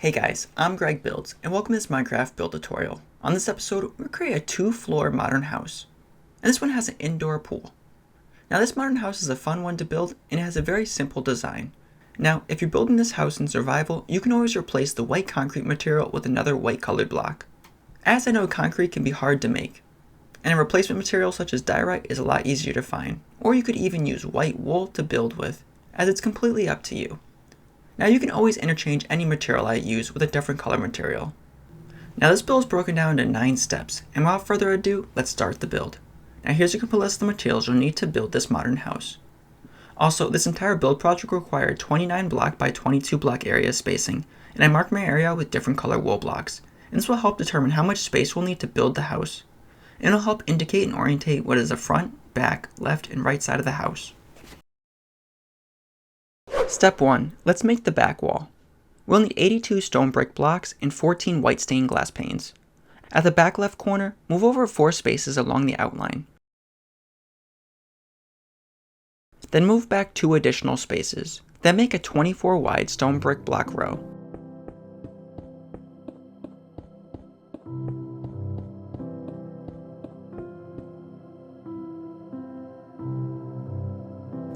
Hey guys, I'm Greg Builds, and welcome to this Minecraft build tutorial. On this episode, we're going to create a 2-floor modern house. And this one has an indoor pool. Now this modern house is a fun one to build, and it has a very simple design. Now, if you're building this house in survival, you can always replace the white concrete material with another white colored block. As I know, concrete can be hard to make, and a replacement material such as diorite is a lot easier to find, or you could even use white wool to build with, as it's completely up to you. Now you can always interchange any material I use with a different color material. Now this build is broken down into 9 steps, and without further ado, let's start the build. Now here's a complete list of the materials you'll need to build this modern house. Also, this entire build project required 29 block by 22 block area spacing, and I marked my area with different color wool blocks, and this will help determine how much space we'll need to build the house. And it'll help indicate and orientate what is the front, back, left, and right side of the house. Step 1. Let's make the back wall. We'll need 82 stone brick blocks and 14 white stained glass panes. At the back left corner, move over 4 spaces along the outline. Then move back 2 additional spaces. Then make a 24 wide stone brick block row.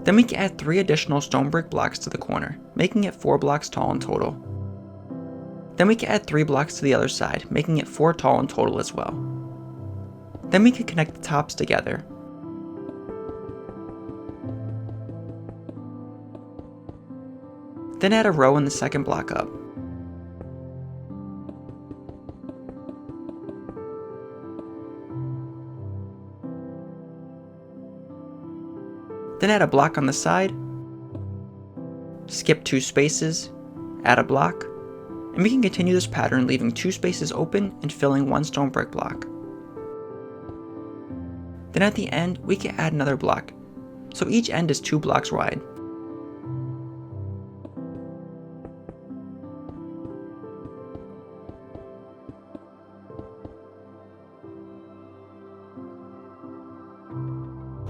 Then we can add 3 additional stone brick blocks to the corner, making it 4 blocks tall in total. Then we can add 3 blocks to the other side, making it 4 tall in total as well. Then we can connect the tops together. Then add a row in the second block up. Then add a block on the side, skip 2 spaces, add a block, and we can continue this pattern leaving 2 spaces open and filling 1 stone brick block. Then at the end, we can add another block, so each end is 2 blocks wide.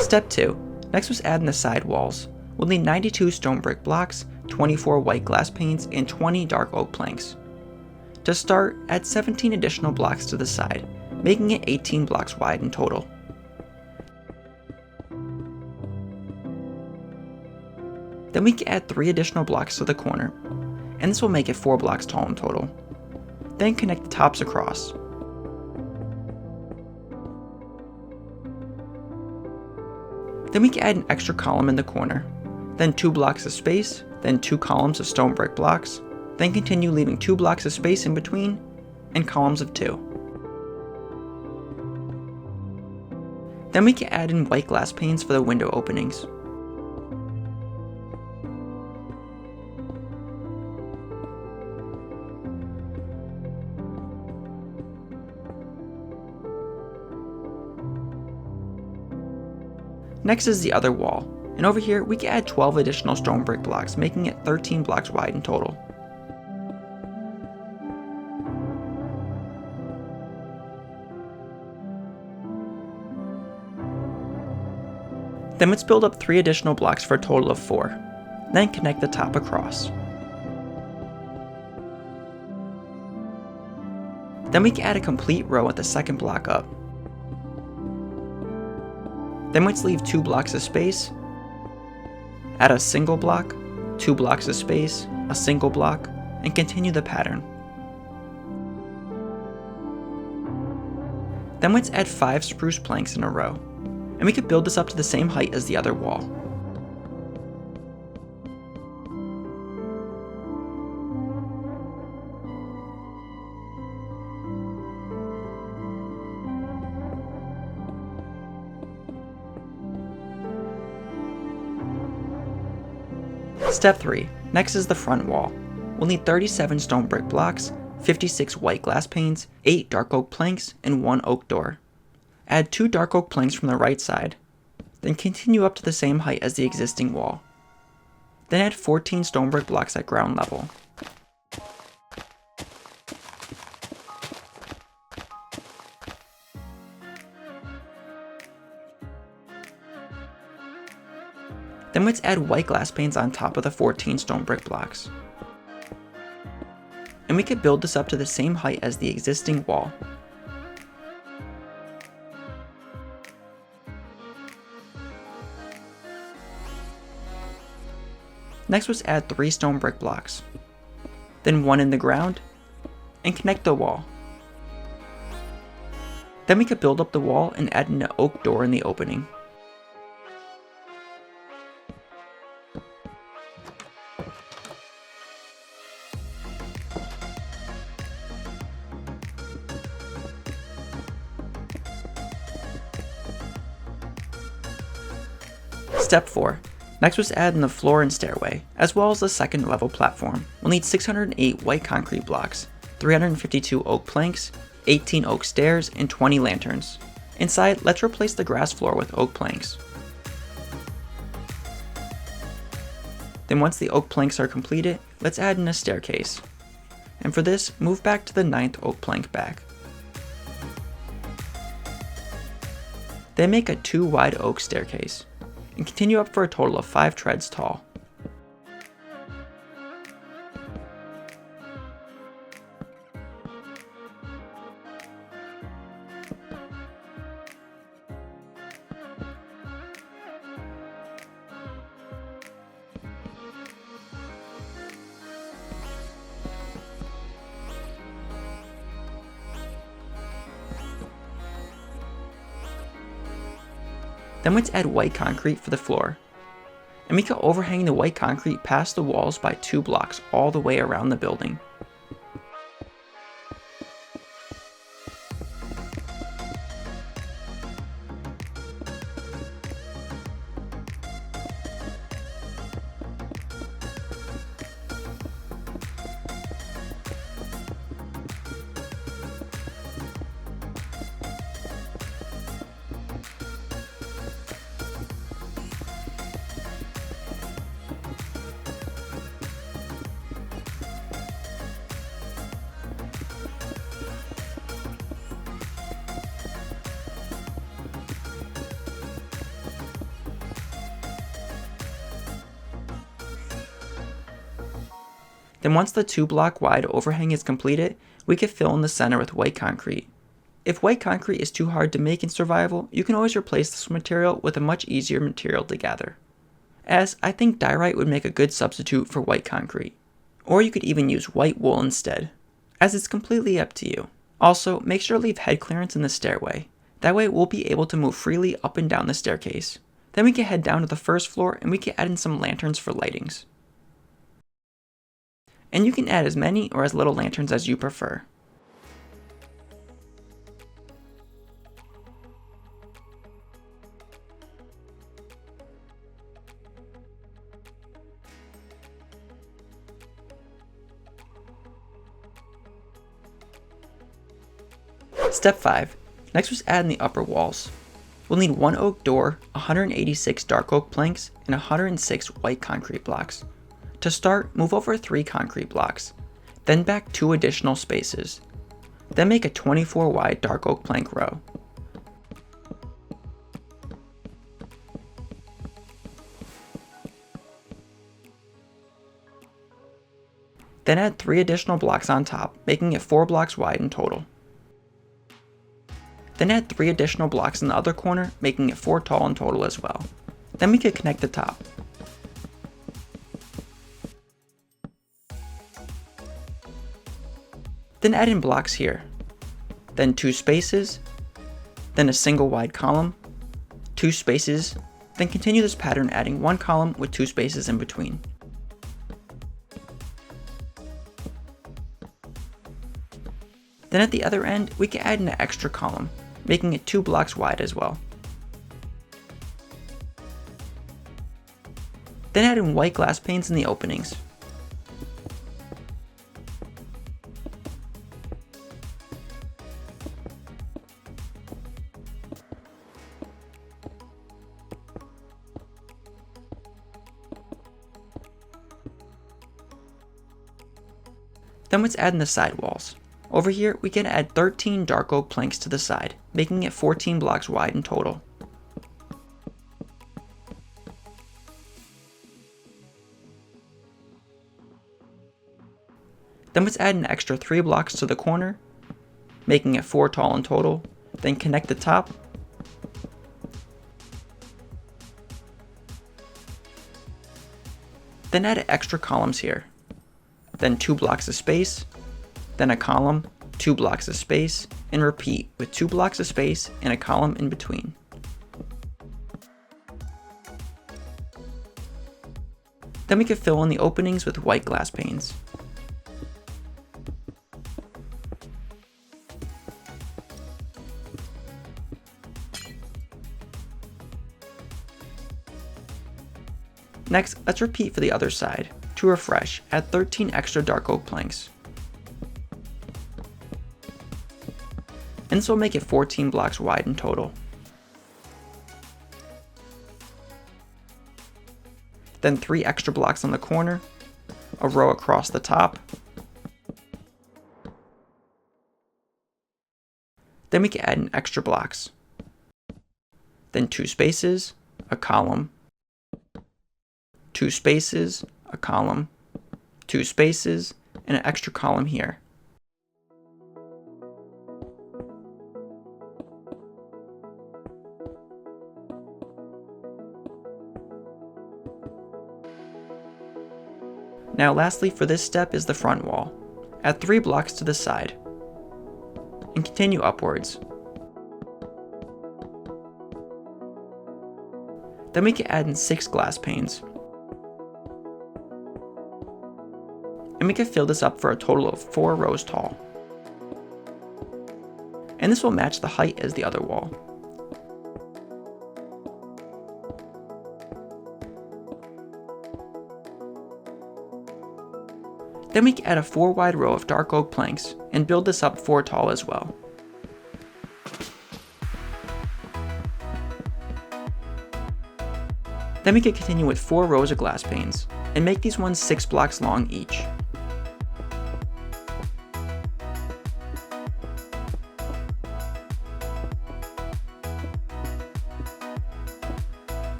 Step 2. Next was adding the side walls. We'll need 92 stone brick blocks, 24 white glass panes, and 20 dark oak planks. To start, add 17 additional blocks to the side, making it 18 blocks wide in total. Then we can add 3 additional blocks to the corner, and this will make it 4 blocks tall in total. Then connect the tops across. Then we can add an extra column in the corner, then 2 blocks of space, then 2 columns of stone brick blocks, then continue leaving 2 blocks of space in between, and columns of 2. Then we can add in white glass panes for the window openings. Next is the other wall, and over here we can add 12 additional stone brick blocks, making it 13 blocks wide in total. Then let's build up 3 additional blocks for a total of 4. Then connect the top across. Then we can add a complete row at the second block up. Then let's leave 2 blocks of space, add a single block, 2 blocks of space, a single block, and continue the pattern. Then let's add 5 spruce planks in a row, and we could build this up to the same height as the other wall. Step 3. Next is the front wall. We'll need 37 stone brick blocks, 56 white glass panes, 8 dark oak planks, and 1 oak door. Add 2 dark oak planks from the right side. Then continue up to the same height as the existing wall. Then add 14 stone brick blocks at ground level. Then let's add white glass panes on top of the 14 stone brick blocks. and we could build this up to the same height as the existing wall. Next was add 3 stone brick blocks, then 1 in the ground, and connect the wall. Then we could build up the wall and add an oak door in the opening. Step 4. Next was add in the floor and stairway, as well as the second level platform. We'll need 608 white concrete blocks, 352 oak planks, 18 oak stairs, and 20 lanterns. Inside, let's replace the grass floor with oak planks. Then once the oak planks are completed, let's add in a staircase. And for this, move back to the 9th oak plank back. Then make a 2 wide oak staircase, and continue up for a total of 5 treads tall. Then let's add white concrete for the floor. And we can overhang the white concrete past the walls by 2 blocks all the way around the building. Then once the 2 block wide overhang is completed, we can fill in the center with white concrete. If white concrete is too hard to make in survival, you can always replace this material with a much easier material to gather. As I think diorite would make a good substitute for white concrete. Or you could even use white wool instead, as it's completely up to you. Also, make sure to leave head clearance in the stairway. That way we'll be able to move freely up and down the staircase. Then we can head down to the first floor and we can add in some lanterns for lightings. And you can add as many or as little lanterns as you prefer. Step 5. Next was add in the upper walls. We'll need 1 oak door, 186 dark oak planks, and 106 white concrete blocks. To start, move over 3 concrete blocks, then back 2 additional spaces. Then make a 24 wide dark oak plank row. Then add 3 additional blocks on top, making it 4 blocks wide in total. Then add 3 additional blocks in the other corner, making it 4 tall in total as well. Then we can connect the top. Then add in blocks here. Then 2 spaces, then a single wide column, 2 spaces, then continue this pattern adding 1 column with 2 spaces in between. Then at the other end, we can add an extra column, making it 2 blocks wide as well. Then add in white glass panes in the openings. Then let's add in the side walls. Over here, we can add 13 dark oak planks to the side, making it 14 blocks wide in total. Then let's add an extra 3 blocks to the corner, making it 4 tall in total. Then connect the top. Then add extra columns here. Then 2 blocks of space, then a column, 2 blocks of space, and repeat with 2 blocks of space and a column in between. Then we can fill in the openings with white glass panes. Next, let's repeat for the other side. To refresh, add 13 extra dark oak planks. And this will make it 14 blocks wide in total. Then 3 extra blocks on the corner, a row across the top. Then we can add in extra blocks. Then 2 spaces, a column, 2 spaces, a column, 2 spaces, and an extra column here. Now lastly for this step is the front wall. Add 3 blocks to the side, and continue upwards. Then we can add in 6 glass panes. And we can fill this up for a total of 4 rows tall. And this will match the height as the other wall. Then we can add a 4 wide row of dark oak planks and build this up 4 tall as well. Then we can continue with 4 rows of glass panes and make these ones 6 blocks long each.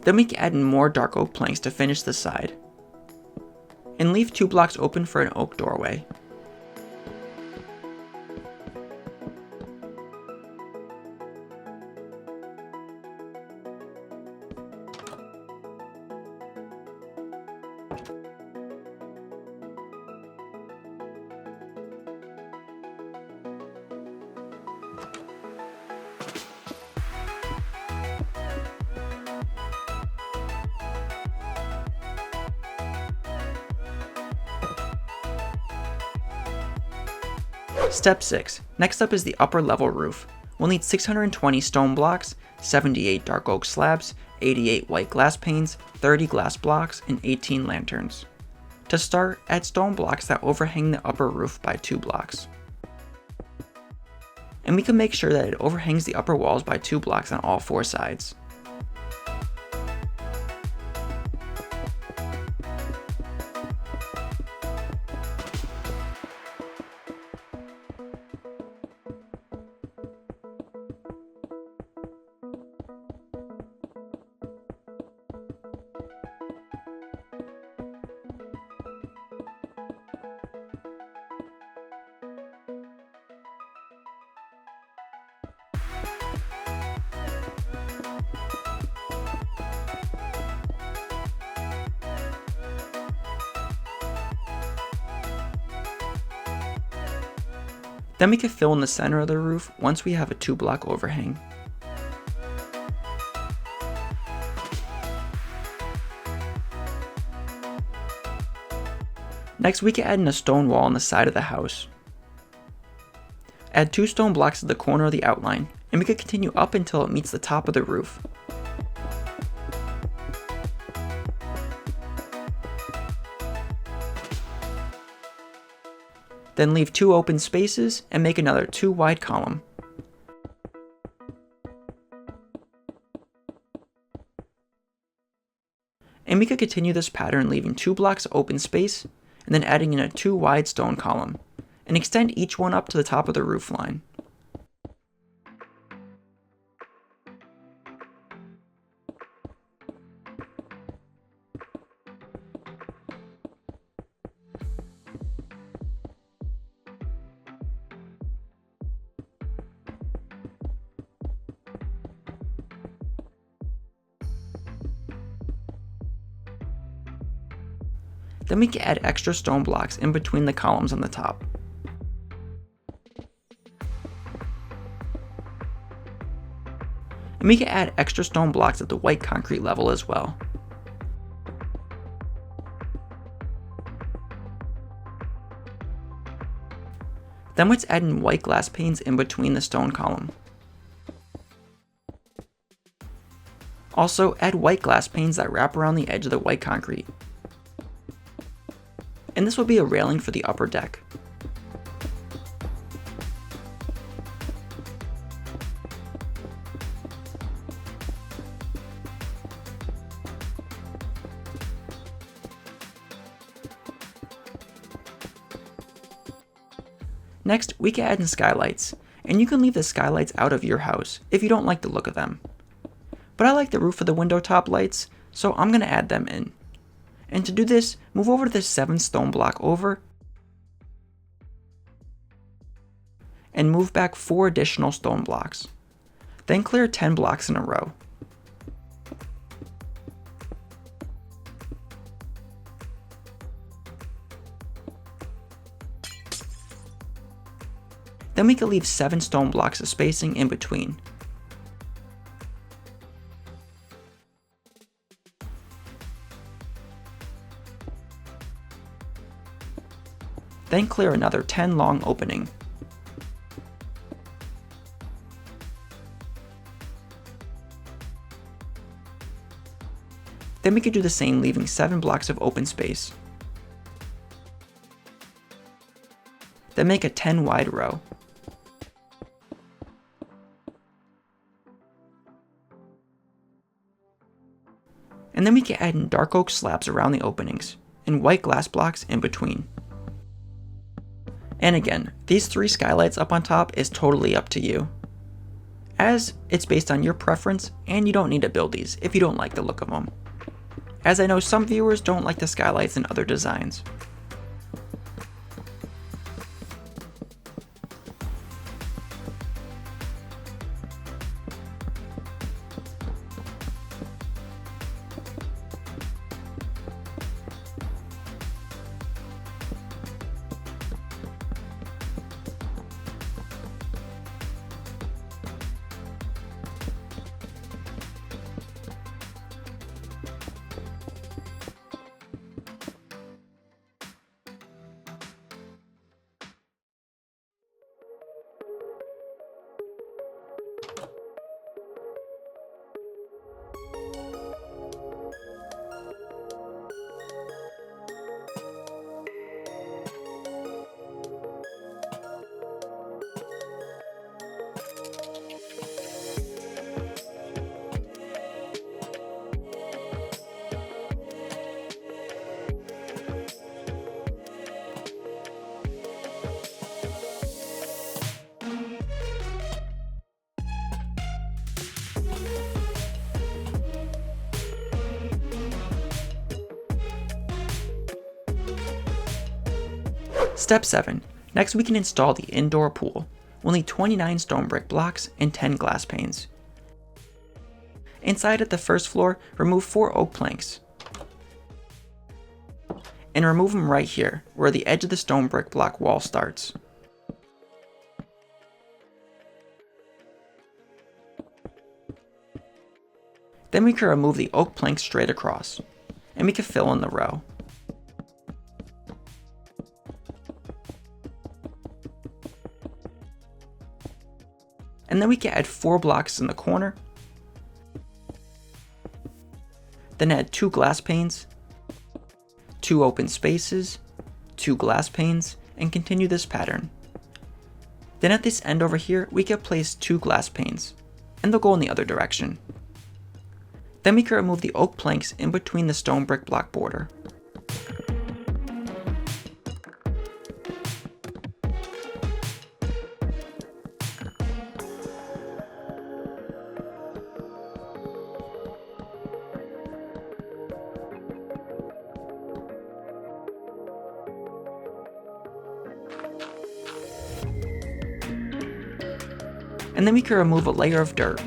Then we can add in more dark oak planks to finish the side, and leave 2 blocks open for an oak doorway. Step 6. Next up is the upper level roof. We'll need 620 stone blocks, 78 dark oak slabs, 88 white glass panes, 30 glass blocks, and 18 lanterns. To start, add stone blocks that overhang the upper roof by 2 blocks. And we can make sure that it overhangs the upper walls by 2 blocks on all 4 sides. Then we can fill in the center of the roof once we have a 2 block overhang. Next we can add in a stone wall on the side of the house. Add 2 stone blocks to the corner of the outline, and we can continue up until it meets the top of the roof. Then leave 2 open spaces and make another 2 wide column. And we could continue this pattern leaving 2 blocks open space and then adding in a 2 wide stone column. and extend each one up to the top of the roof line. Then we can add extra stone blocks in between the columns on the top. And we can add extra stone blocks at the white concrete level as well. Then let's add in white glass panes in between the stone column. Also, add white glass panes that wrap around the edge of the white concrete. And this will be a railing for the upper deck. Next, we can add in skylights, and you can leave the skylights out of your house if you don't like the look of them. But I like the roof of the window top lights, so I'm going to add them in. And to do this, move over to the 7th stone block over, and move back 4 additional stone blocks. Then clear 10 blocks in a row. Then we can leave 7 stone blocks of spacing in between. Then clear another 10 long opening. Then we can do the same, leaving 7 blocks of open space. Then make a 10 wide row. And then we can add in dark oak slabs around the openings, and white glass blocks in between. And again, these 3 skylights up on top is totally up to you, as it's based on your preference, and you don't need to build these if you don't like the look of them, as I know some viewers don't like the skylights in other designs. Step 7. Next we can install the indoor pool. We'll need 29 stone brick blocks and 10 glass panes. Inside at the first floor, remove 4 oak planks. And remove them right here, where the edge of the stone brick block wall starts. Then we can remove the oak planks straight across, and we can fill in the row. And then we can add 4 blocks in the corner, then add 2 glass panes, 2 open spaces, 2 glass panes, and continue this pattern. Then at this end over here, we can place 2 glass panes, and they'll go in the other direction. Then we can remove the oak planks in between the stone brick block border. and then we can remove a layer of dirt.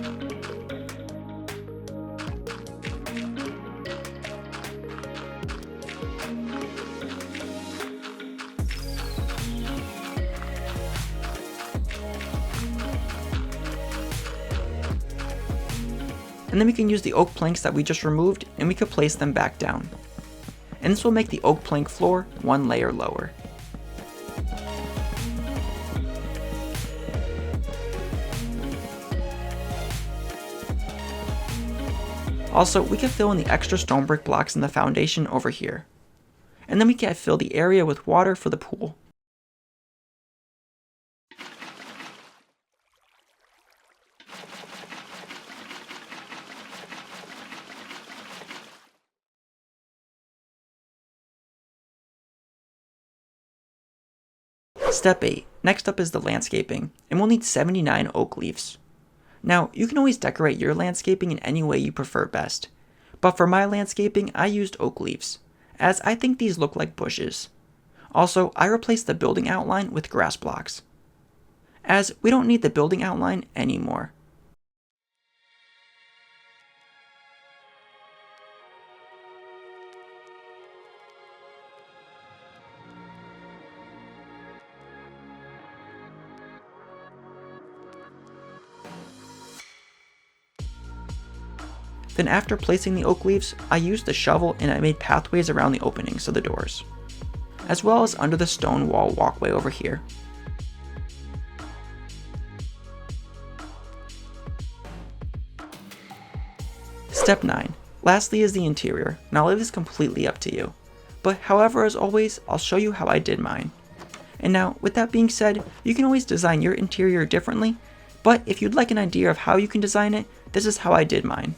And then we can use the oak planks that we just removed and we could place them back down. And this will make the oak plank floor one layer lower. Also, we can fill in the extra stone brick blocks in the foundation over here. And then we can fill the area with water for the pool. Step 8. Next up is the landscaping, and we'll need 79 oak leaves. Now, you can always decorate your landscaping in any way you prefer best, but for my landscaping I used oak leaves, as I think these look like bushes. Also, I replaced the building outline with grass blocks, as we don't need the building outline anymore. Then after placing the oak leaves, I used the shovel and I made pathways around the openings of the doors, as well as under the stone wall walkway over here. Step 9. Lastly is the interior. Now I'll leave this completely up to you, but however, as always, I'll show you how I did mine. And now, with that being said, you can always design your interior differently, but if you'd like an idea of how you can design it, this is how I did mine.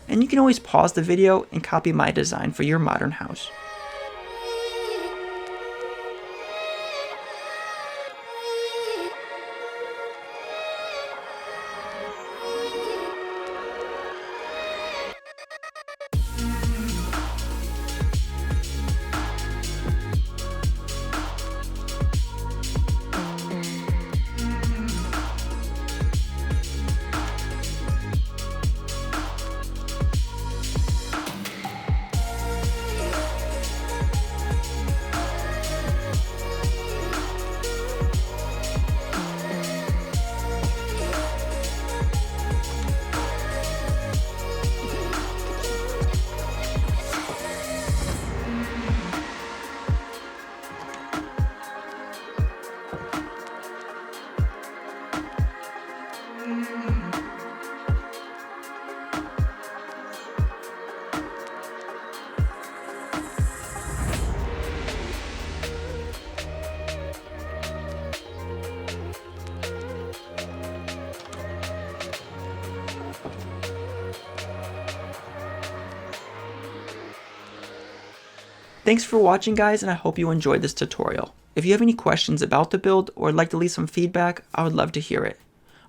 And you can always pause the video and copy my design for your modern house. Thanks for watching, guys, and I hope you enjoyed this tutorial. If you have any questions about the build or would like to leave some feedback, I would love to hear it.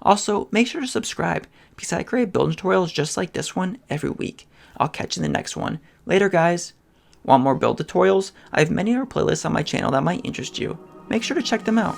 Also, make sure to subscribe because I create build tutorials just like this one every week. I'll catch you in the next one. Later, guys. Want more build tutorials? I have many other playlists on my channel that might interest you. Make sure to check them out.